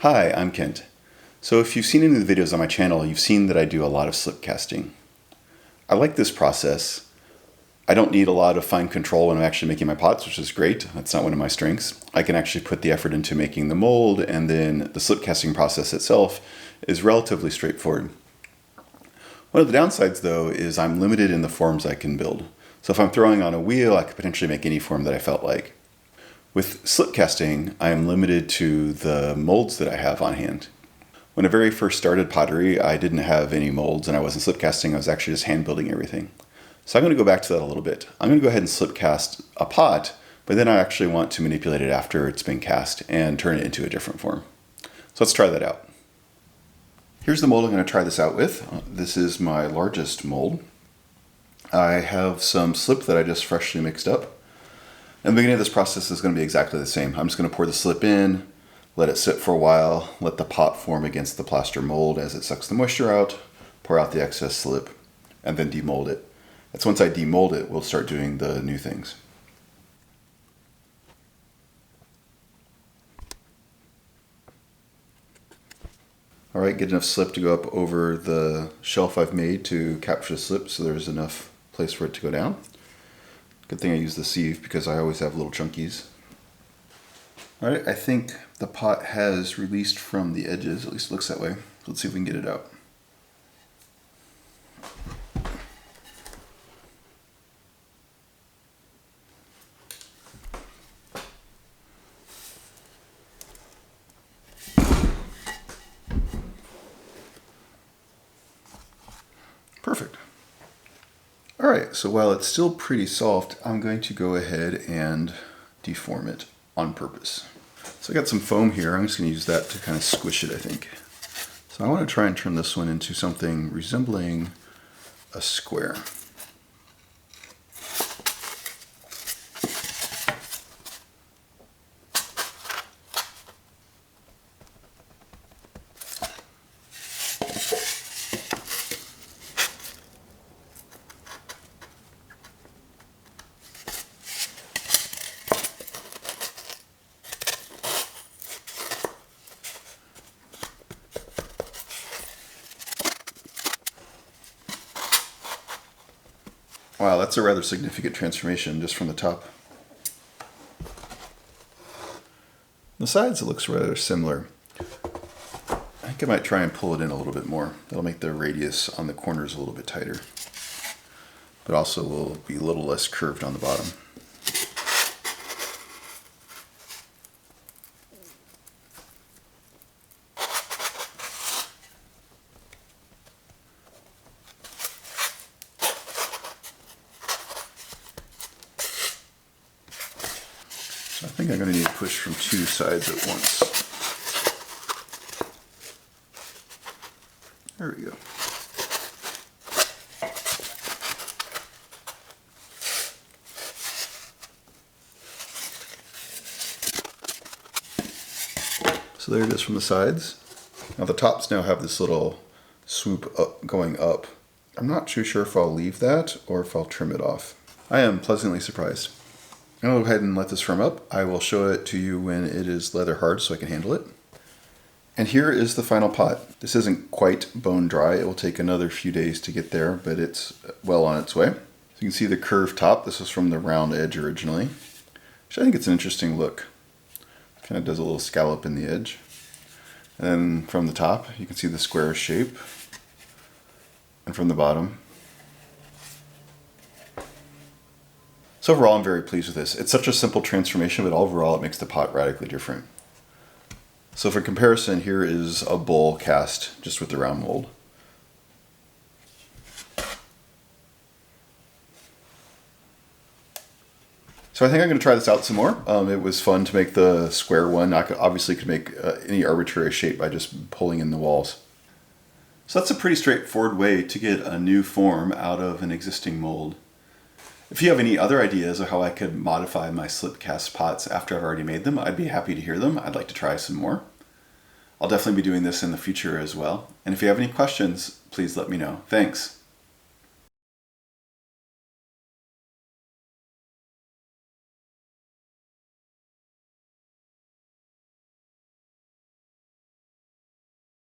Hi, I'm Kent. So if you've seen any of the videos on my channel, you've seen that I do a lot of slip casting. I like this process. I don't need a lot of fine control when I'm actually making my pots, which is great. That's not one of my strengths. I can actually put the effort into making the mold, and then the slip casting process itself is relatively straightforward. One of the downsides, though, is I'm limited in the forms I can build. So if I'm throwing on a wheel, I could potentially make any form that I felt like. With slip casting, I am limited to the molds that I have on hand. When I very first started pottery, I didn't have any molds and I wasn't slip casting, I was actually just hand building everything. So I'm going to go back to that a little bit. I'm going to go ahead and slip cast a pot, but then I actually want to manipulate it after it's been cast and turn it into a different form. So let's try that out. Here's the mold I'm going to try this out with. This is my largest mold. I have some slip that I just freshly mixed up. And the beginning of this process is going to be exactly the same. I'm just going to pour the slip in, let it sit for a while, let the pot form against the plaster mold as it sucks the moisture out, pour out the excess slip, and then demold it. That's once I demold it, we'll start doing the new things. All right, get enough slip to go up over the shelf I've made to capture the slip so there's enough place for it to go down. Good thing I use the sieve because I always have little chunkies. All right, I think the pot has released from the edges, at least it looks that way. Let's see if we can get it out. Perfect. All right, so while it's still pretty soft, I'm going to go ahead and deform it on purpose. So I got some foam here. I'm just going to use that to kind of squish it, I think. So I want to try and turn this one into something resembling a square. Wow, that's a rather significant transformation just from the top. The sides, it looks rather similar. I think I might try and pull it in a little bit more. That'll make the radius on the corners a little bit tighter, but also will be a little less curved on the bottom. I think I'm going to need to push from two sides at once. There we go. So there it is from the sides. Now the tops now have this little swoop up, going up. I'm not too sure if I'll leave that or if I'll trim it off. I am pleasantly surprised. I'm going to go ahead and let this firm up. I will show it to you when it is leather hard so I can handle it. And here is the final pot. This isn't quite bone dry. It will take another few days to get there, but it's well on its way. So you can see the curved top. This was from the round edge originally, which I think it's an interesting look. Kind of does a little scallop in the edge. And then from the top, you can see the square shape. And from the bottom, so overall, I'm very pleased with this. It's such a simple transformation, but overall it makes the pot radically different. So for comparison, here is a bowl cast just with the round mold. So I think I'm going to try this out some more. It was fun to make the square one. I obviously could make any arbitrary shape by just pulling in the walls. So that's a pretty straightforward way to get a new form out of an existing mold. If you have any other ideas of how I could modify my slip cast pots after I've already made them, I'd be happy to hear them. I'd like to try some more. I'll definitely be doing this in the future as well. And if you have any questions, please let me know. Thanks.